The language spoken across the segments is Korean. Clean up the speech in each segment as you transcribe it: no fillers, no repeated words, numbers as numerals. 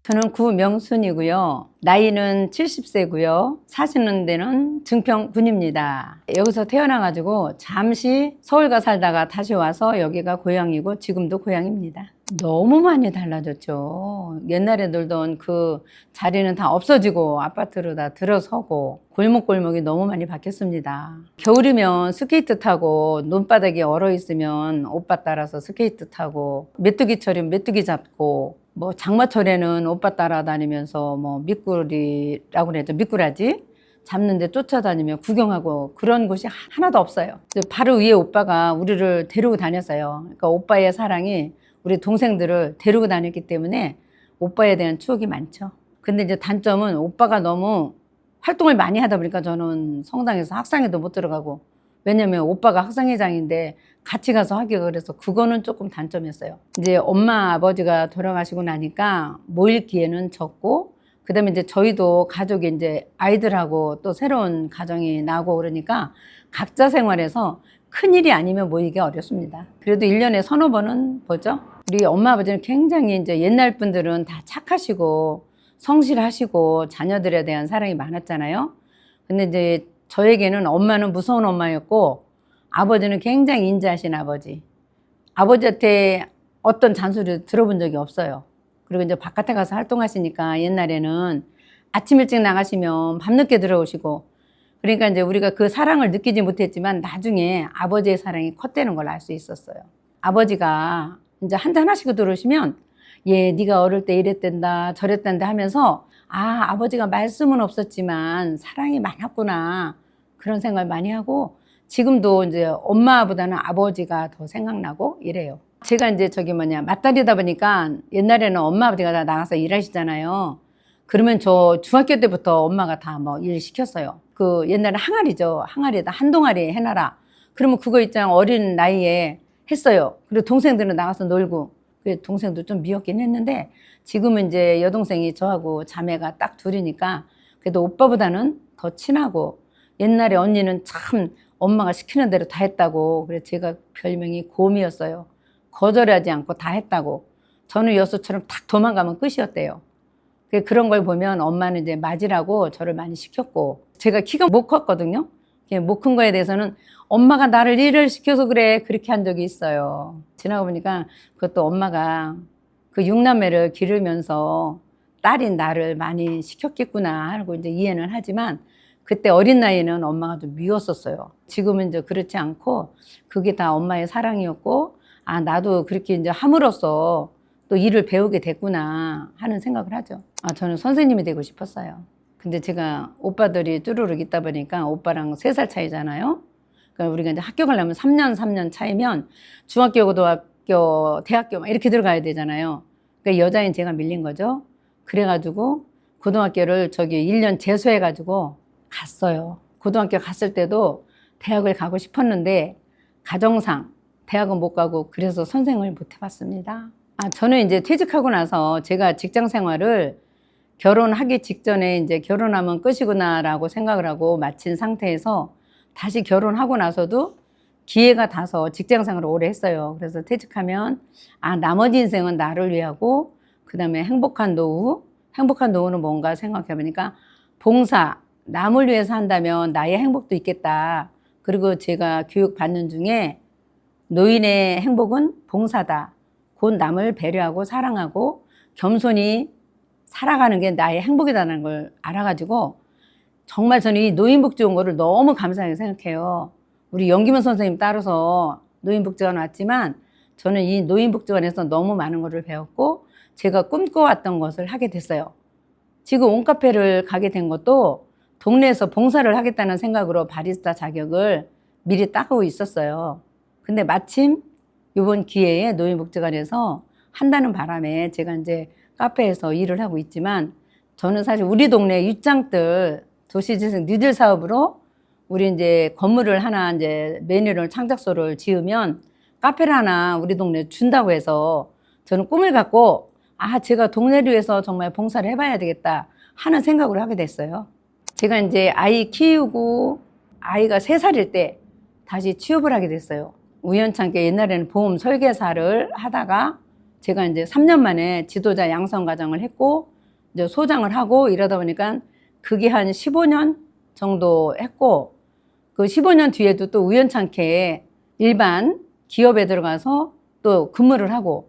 저는 구명순이고요. 나이는 70세고요. 사시는 데는 증평군입니다. 여기서 태어나가지고 잠시 서울가 살다가 다시 와서 여기가 고향이고 지금도 고향입니다. 너무 많이 달라졌죠. 옛날에 놀던 그 자리는 다 없어지고 아파트로 다 들어서고 골목골목이 너무 많이 바뀌었습니다. 겨울이면 스케이트 타고 논바닥에 얼어 있으면 오빠 따라서 스케이트 타고 메뚜기철이면 메뚜기 잡고 뭐 장마철에는 오빠 따라다니면서 뭐 미꾸리라고 그러죠. 미꾸라지 잡는데 쫓아다니며 구경하고 그런 곳이 하나도 없어요. 바로 위에 오빠가 우리를 데리고 다녔어요. 그러니까 오빠의 사랑이 우리 동생들을 데리고 다녔기 때문에 오빠에 대한 추억이 많죠. 근데 이제 단점은 오빠가 너무 활동을 많이 하다 보니까 저는 성당에서 학상회도 못 들어가고, 왜냐면 오빠가 학상회장인데 같이 가서 하기가 그래서 그거는 조금 단점이었어요. 이제 엄마 아버지가 돌아가시고 나니까 모일 기회는 적고, 그다음에 이제 저희도 가족이 이제 아이들하고 또 새로운 가정이 나고 그러니까 각자 생활에서 큰일이 아니면 모이기 어렵습니다. 그래도 1년에 서너 번은 보죠. 우리 엄마 아버지는 굉장히 이제 옛날 분들은 다 착하시고 성실하시고 자녀들에 대한 사랑이 많았잖아요. 근데 이제 저에게는 엄마는 무서운 엄마였고 아버지는 굉장히 인자하신 아버지. 아버지한테 어떤 잔소리 들어본 적이 없어요. 그리고 이제 바깥에 가서 활동하시니까 옛날에는 아침 일찍 나가시면 밤늦게 들어오시고, 그러니까 이제 우리가 그 사랑을 느끼지 못했지만 나중에 아버지의 사랑이 컸다는 걸 알 수 있었어요. 아버지가 이제 한잔 하시고 들어오시면 얘 네가 어릴 때 이랬단다 저랬단다 하면서 아버지가 말씀은 없었지만 사랑이 많았구나 그런 생각을 많이 하고, 지금도 이제 엄마보다는 아버지가 더 생각나고 이래요. 제가 이제 맞다리다 보니까 옛날에는 엄마 아버지가 다 나가서 일하시잖아요. 그러면 저 중학교 때부터 엄마가 다 뭐 일 시켰어요. 그 옛날에 항아리죠. 항아리에다 한 동아리 해놔라. 그러면 그거 있잖아 어린 나이에 했어요. 그리고 동생들은 나가서 놀고, 그 동생도 좀 미웠긴 했는데 지금은 이제 여동생이 저하고 자매가 딱 둘이니까 그래도 오빠보다는 더 친하고, 옛날에 언니는 참 엄마가 시키는 대로 다 했다고 그래서 제가 별명이 곰이었어요. 거절하지 않고 다 했다고. 저는 여수처럼 탁 도망가면 끝이었대요. 그런 걸 보면 엄마는 이제 맞으라고 저를 많이 시켰고, 제가 키가 못 컸거든요. 못 큰 거에 대해서는 엄마가 나를 일을 시켜서 그래 그렇게 한 적이 있어요. 지나고 보니까 그것도 엄마가 그 6남매를 기르면서 딸인 나를 많이 시켰겠구나 하고 이제 이해는 하지만 그때 어린 나이에는 엄마가 좀 미웠었어요. 지금은 이제 그렇지 않고 그게 다 엄마의 사랑이었고, 나도 그렇게 이제 함으로써 또 일을 배우게 됐구나 하는 생각을 하죠. 저는 선생님이 되고 싶었어요. 근데 제가 오빠들이 쭈루룩 있다 보니까 오빠랑 3살 차이잖아요. 그러니까 우리가 이제 학교 가려면 3년 차이면 중학교, 고등학교, 대학교 막 이렇게 들어가야 되잖아요. 그러니까 여자인 제가 밀린 거죠. 그래가지고 고등학교를 1년 재수해가지고 갔어요. 고등학교 갔을 때도 대학을 가고 싶었는데 가정상 대학은 못 가고 그래서 선생을 못 해봤습니다. 저는 이제 퇴직하고 나서 제가 직장 생활을 결혼하기 직전에 이제 결혼하면 끝이구나라고 생각을 하고 마친 상태에서 다시 결혼하고 나서도 기회가 닿아서 직장 생활을 오래 했어요. 그래서 퇴직하면 나머지 인생은 나를 위하고 그다음에 행복한 노후는 뭔가 생각해 보니까 봉사, 남을 위해서 한다면 나의 행복도 있겠다. 그리고 제가 교육 받는 중에 노인의 행복은 봉사다. 곧 남을 배려하고 사랑하고 겸손히 살아가는 게 나의 행복이라는 걸 알아가지고 정말 저는 이 노인복지원고를 너무 감사하게 생각해요. 우리 연기문 선생님 따라서 노인복지관 왔지만 저는 이 노인복지관에서 너무 많은 것을 배웠고 제가 꿈꿔왔던 것을 하게 됐어요. 지금 온카페를 가게 된 것도 동네에서 봉사를 하겠다는 생각으로 바리스타 자격을 미리 따고 있었어요. 근데 마침 이번 기회에 노인복지관에서 한다는 바람에 제가 이제 카페에서 일을 하고 있지만, 저는 사실 우리 동네 윗장들 도시재생 뉴딜 사업으로 우리 이제 건물을 하나 이제 매뉴얼 창작소를 지으면 카페를 하나 우리 동네에 준다고 해서 저는 꿈을 갖고 제가 동네를 위해서 정말 봉사를 해봐야 되겠다 하는 생각을 하게 됐어요. 제가 이제 아이 키우고 아이가 3살일 때 다시 취업을 하게 됐어요. 우연찮게 옛날에는 보험 설계사를 하다가 제가 이제 3년 만에 지도자 양성 과정을 했고 이제 소장을 하고 이러다 보니까 그게 한 15년 정도 했고, 그 15년 뒤에도 또 우연찮게 일반 기업에 들어가서 또 근무를 하고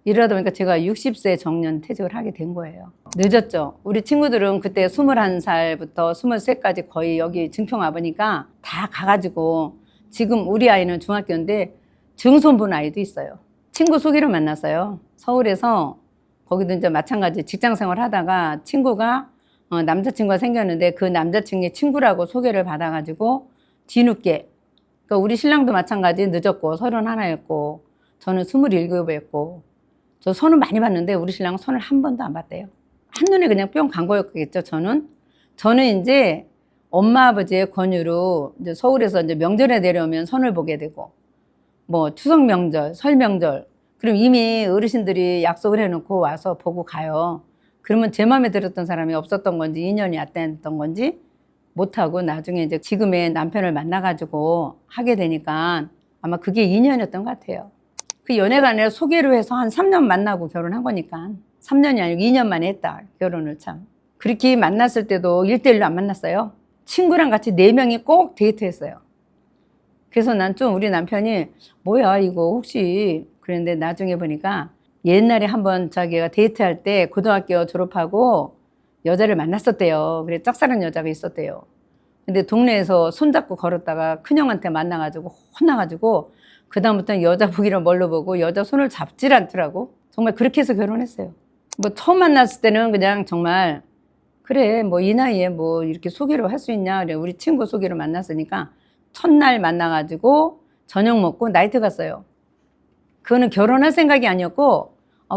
이러다 보니까 제가 60세 정년 퇴직을 하게 된 거예요. 늦었죠. 우리 친구들은 그때 21살부터 23까지 거의 여기 증평 와보니까 다 가가지고 지금 우리 아이는 중학교인데 증손 본 아이도 있어요. 친구 소개로 만났어요. 서울에서 거기도 이제 마찬가지 직장 생활 하다가 친구가 남자친구가 생겼는데 그 남자친구의 친구라고 소개를 받아가지고 뒤늦게, 그러니까 우리 신랑도 마찬가지 늦었고 31였고 저는 27이었고 저 손은 많이 봤는데 우리 신랑은 손을 한 번도 안 봤대요. 한눈에 그냥 뿅 간 거였겠죠. 저는 이제 엄마 아버지의 권유로 이제 서울에서 이제 명절에 내려오면 손을 보게 되고 뭐 추석 명절, 설 명절, 그럼 이미 어르신들이 약속을 해놓고 와서 보고 가요. 그러면 제 마음에 들었던 사람이 없었던 건지 인연이 안 됐던 건지 못하고 나중에 이제 지금의 남편을 만나가지고 하게 되니까 아마 그게 인연이었던 것 같아요. 그 연애가 아니라 소개로 해서 한 3년 만나고 결혼한 거니까 3년이 아니고 2년 만에 했다 결혼을. 참 그렇게 만났을 때도 1대1로 안 만났어요. 친구랑 같이 4명이 꼭 데이트했어요. 그래서 난 좀 우리 남편이 뭐야 이거 혹시 그랬는데 나중에 보니까 옛날에 한번 자기가 데이트할 때 고등학교 졸업하고 여자를 만났었대요. 그래 짝사랑 여자가 있었대요. 근데 동네에서 손잡고 걸었다가 큰형한테 만나가지고 혼나가지고 그다음부터는 여자 보기를 뭘로 보고 여자 손을 잡질 않더라고. 정말 그렇게 해서 결혼했어요. 뭐 처음 만났을 때는 그냥 정말 그래 뭐 이 나이에 뭐 이렇게 소개로 할 수 있냐. 그래 우리 친구 소개로 만났으니까 첫날 만나가지고 저녁 먹고 나이트 갔어요. 그거는 결혼할 생각이 아니었고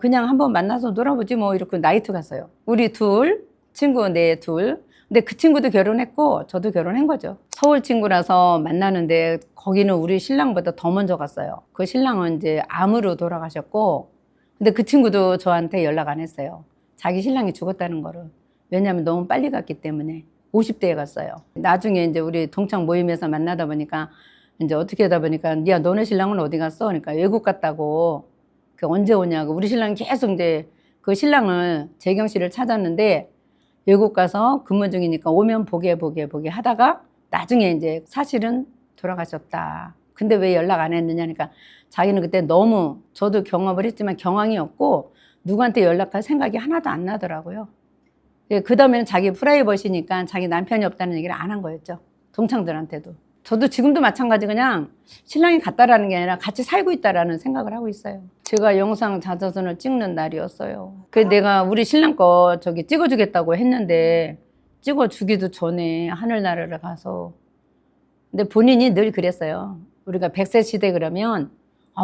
그냥 한번 만나서 놀아보지 뭐 이렇게 나이트 갔어요. 우리 둘, 친구 둘. 근데 그 친구도 결혼했고 저도 결혼한 거죠. 서울 친구라서 만나는데 거기는 우리 신랑보다 더 먼저 갔어요. 그 신랑은 이제 암으로 돌아가셨고 근데 그 친구도 저한테 연락 안 했어요. 자기 신랑이 죽었다는 거를. 왜냐하면 너무 빨리 갔기 때문에 50대에 갔어요. 나중에 이제 우리 동창 모임에서 만나다 보니까 이제 어떻게 하다 보니까 야 너네 신랑은 어디 갔어? 그러니까 외국 갔다고. 그 언제 오냐고. 우리 신랑이 계속 이제 그 신랑을 재경 씨를 찾았는데 외국 가서 근무 중이니까 오면 보게 하다가 나중에 이제 사실은 돌아가셨다. 근데 왜 연락 안 했느냐니까 자기는 그때 너무 저도 경험을 했지만 경황이 없고 누구한테 연락할 생각이 하나도 안 나더라고요. 그 다음에는 자기 프라이버시니까 자기 남편이 없다는 얘기를 안 한 거였죠. 동창들한테도. 저도 지금도 마찬가지 그냥 신랑이 갔다라는 게 아니라 같이 살고 있다라는 생각을 하고 있어요. 제가 영상 자서전을 찍는 날이었어요. 그래서 내가 우리 신랑 거 저기 찍어주겠다고 했는데 찍어주기도 전에 하늘나라를 가서 근데 본인이 늘 그랬어요. 우리가 100세 시대 그러면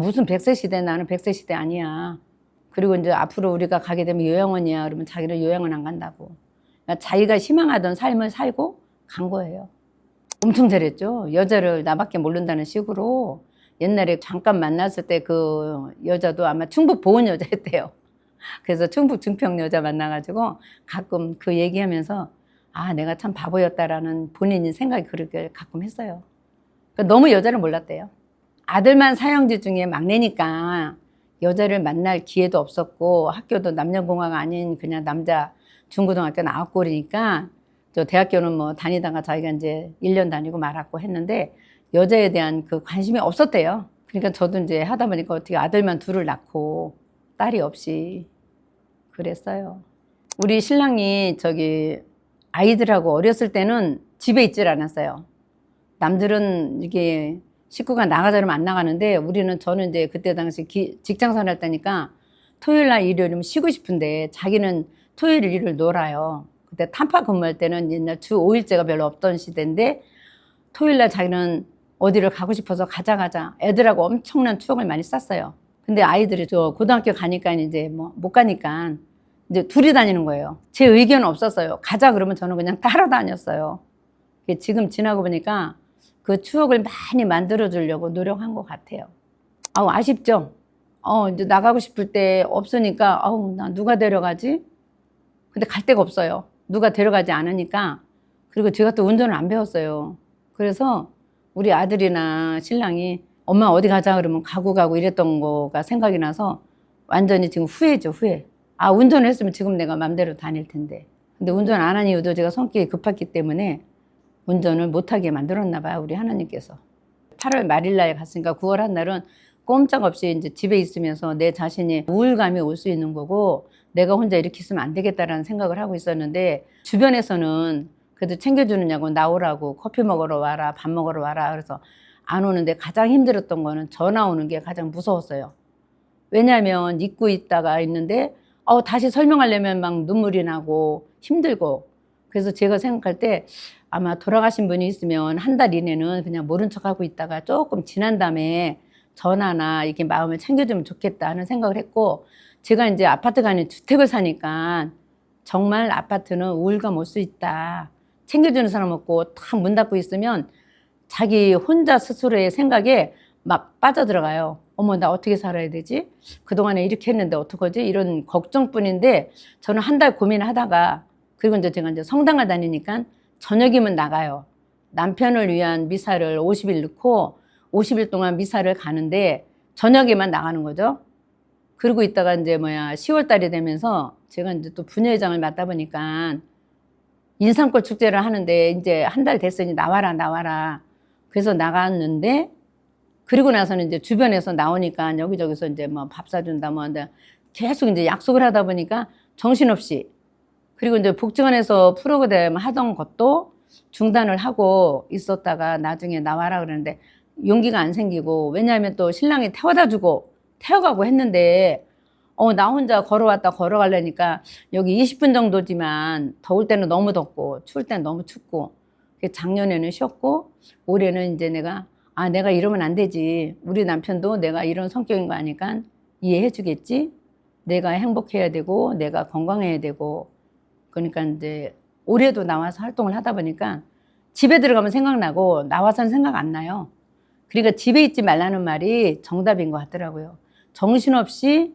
무슨 100세 시대 나는 100세 시대 아니야. 그리고 이제 앞으로 우리가 가게 되면 요양원이야. 그러면 자기는 요양원 안 간다고. 그러니까 자기가 희망하던 삶을 살고 간 거예요. 엄청 잘했죠. 여자를 나밖에 모른다는 식으로. 옛날에 잠깐 만났을 때 그 여자도 아마 충북 보은 여자였대요. 그래서 충북 증평 여자 만나가지고 가끔 그 얘기하면서 내가 참 바보였다라는 본인이 생각이 그렇게 가끔 했어요. 그러니까 너무 여자를 몰랐대요. 아들만 사형제 중에 막내니까 여자를 만날 기회도 없었고 학교도 남녀공학가 아닌 그냥 남자 중고등학교 나왔고 그러니까 저 대학교는 뭐 다니다가 자기가 이제 1년 다니고 말았고 했는데 여자에 대한 그 관심이 없었대요. 그러니까 저도 이제 하다 보니까 어떻게 아들만 둘을 낳고 딸이 없이 그랬어요. 우리 신랑이 저기 아이들하고 어렸을 때는 집에 있질 않았어요. 남들은 이게 식구가 나가자 그러면 안 나가는데 저는 이제 그때 당시 직장 생활 때니까 토요일 날 일요일이면 쉬고 싶은데 자기는 토요일 일요일 놀아요. 그때 탄파 근무할 때는 옛날 주 5일제가 별로 없던 시대인데 토요일 날 자기는 어디를 가고 싶어서 가자. 애들하고 엄청난 추억을 많이 쌓았어요. 근데 아이들이 저 고등학교 가니까 이제 뭐 못 가니까 이제 둘이 다니는 거예요. 제 의견은 없었어요. 가자 그러면 저는 그냥 따라다녔어요. 지금 지나고 보니까 그 추억을 많이 만들어 주려고 노력한 것 같아요. 아쉽죠? 이제 나가고 싶을 때 없으니까 나 누가 데려가지? 근데 갈 데가 없어요. 누가 데려가지 않으니까. 그리고 제가 또 운전을 안 배웠어요. 그래서 우리 아들이나 신랑이 엄마 어디 가자 그러면 가고 이랬던 거가 생각이 나서 완전히 지금 후회죠, 후회. 아, 운전을 했으면 지금 내가 맘대로 다닐 텐데. 근데 운전 안 한 이유도 제가 성격이 급했기 때문에 운전을 못하게 만들었나 봐요, 우리 하나님께서. 8월 말일날 갔으니까 9월 한 날은 꼼짝없이 이제 집에 있으면서 내 자신이 우울감이 올 수 있는 거고, 내가 혼자 이렇게 있으면 안 되겠다라는 생각을 하고 있었는데, 주변에서는 그래도 챙겨주느냐고 나오라고, 커피 먹으러 와라, 밥 먹으러 와라. 그래서 안 오는데 가장 힘들었던 거는 전화 오는 게 가장 무서웠어요. 왜냐하면 잊고 있다가 있는데 다시 설명하려면 막 눈물이 나고 힘들고. 그래서 제가 생각할 때 아마 돌아가신 분이 있으면 한 달 이내는 그냥 모른 척하고 있다가 조금 지난 다음에 전화나 이렇게 마음을 챙겨주면 좋겠다 하는 생각을 했고, 제가 이제 아파트가 아닌 주택을 사니까 정말 아파트는 우울감 올 수 있다. 챙겨주는 사람 없고 탁 문 닫고 있으면 자기 혼자 스스로의 생각에 막 빠져들어가요. 어머, 나 어떻게 살아야 되지? 그동안에 이렇게 했는데 어떡하지? 이런 걱정뿐인데, 저는 한 달 고민하다가, 그리고 이제 제가 이제 성당을 다니니까 저녁이면 나가요. 남편을 위한 미사를 50일 넣고 50일 동안 미사를 가는데 저녁에만 나가는 거죠. 그러고 있다가 이제 10월 달이 되면서 제가 이제 또 부녀회장을 맡다 보니까 인삼꽃 축제를 하는데 이제 한 달 됐으니 나와라. 그래서 나갔는데, 그리고 나서는 이제 주변에서 나오니까 여기저기서 이제 밥 사준다 계속 이제 약속을 하다 보니까 정신없이, 그리고 이제 복지관에서 프로그램 하던 것도 중단을 하고 있었다가 나중에 나와라 그러는데 용기가 안 생기고, 왜냐하면 또 신랑이 태워다 주고 태워가고 했는데 나 혼자 걸어왔다 걸어가려니까 여기 20분 정도지만 더울 때는 너무 덥고 추울 때는 너무 춥고, 작년에는 쉬었고 올해는 이제 내가 이러면 안 되지. 우리 남편도 내가 이런 성격인 거 아니까 이해해 주겠지. 내가 행복해야 되고 내가 건강해야 되고. 그러니까 이제 올해도 나와서 활동을 하다 보니까 집에 들어가면 생각나고 나와서는 생각 안 나요. 그러니까 집에 있지 말라는 말이 정답인 것 같더라고요. 정신없이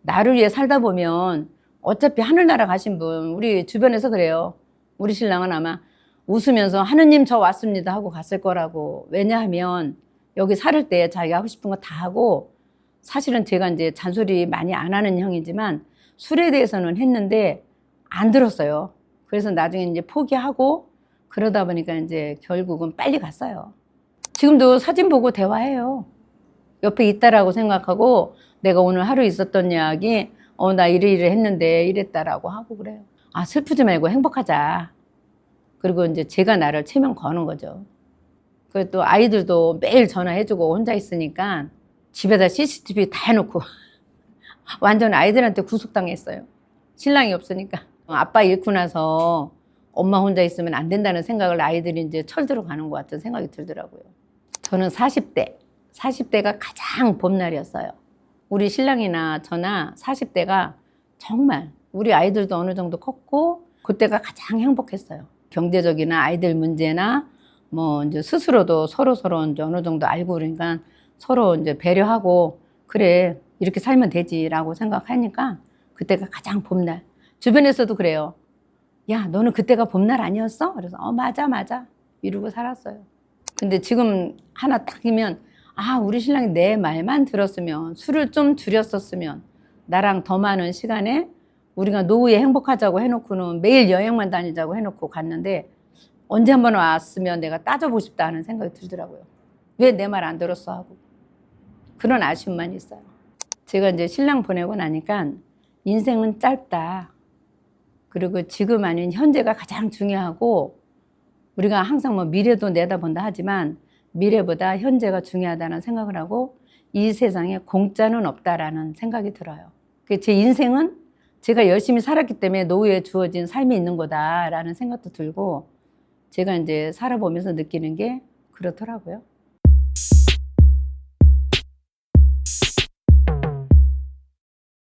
나를 위해 살다 보면 어차피 하늘나라 가신 분, 우리 주변에서 그래요. 우리 신랑은 아마 웃으면서 하느님 저 왔습니다 하고 갔을 거라고. 왜냐하면 여기 살을 때 자기가 하고 싶은 거 다 하고, 사실은 제가 이제 잔소리 많이 안 하는 형이지만 술에 대해서는 했는데 안 들었어요. 그래서 나중에 이제 포기하고 그러다 보니까 이제 결국은 빨리 갔어요. 지금도 사진 보고 대화해요. 옆에 있다라고 생각하고 내가 오늘 하루 있었던 이야기, 나 이래 했는데 이랬다라고 하고 그래요. 슬프지 말고 행복하자. 그리고 이제 제가 나를 체면 거는 거죠. 그리고 또 아이들도 매일 전화해주고 혼자 있으니까 집에다 CCTV 다 해놓고 완전 아이들한테 구속당했어요. 신랑이 없으니까. 아빠 잃고 나서 엄마 혼자 있으면 안 된다는 생각을 아이들이 이제 철들어 가는 것 같은 생각이 들더라고요. 저는 40대가 가장 봄날이었어요. 우리 신랑이나 저나 40대가 정말 우리 아이들도 어느 정도 컸고 그때가 가장 행복했어요. 경제적이나 아이들 문제나 이제 스스로도 서로 이제 어느 정도 알고 그러니까 서로 이제 배려하고 그래 이렇게 살면 되지라고 생각하니까 그때가 가장 봄날. 주변에서도 그래요. 야, 너는 그때가 봄날 아니었어? 그래서 맞아 이러고 살았어요. 근데 지금 하나 딱이면 우리 신랑이 내 말만 들었으면, 술을 좀 줄였었으면 나랑 더 많은 시간에 우리가 노후에 행복하자고 해놓고는 매일 여행만 다니자고 해놓고 갔는데 언제 한번 왔으면 내가 따져보고 싶다 하는 생각이 들더라고요. 왜 내 말 안 들었어 하고. 그런 아쉬움만 있어요. 제가 이제 신랑 보내고 나니까 인생은 짧다. 그리고 지금 아닌 현재가 가장 중요하고, 우리가 항상 미래도 내다본다 하지만 미래보다 현재가 중요하다는 생각을 하고, 이 세상에 공짜는 없다라는 생각이 들어요. 제 인생은 제가 열심히 살았기 때문에 노후에 주어진 삶이 있는 거다라는 생각도 들고, 제가 이제 살아보면서 느끼는 게 그렇더라고요.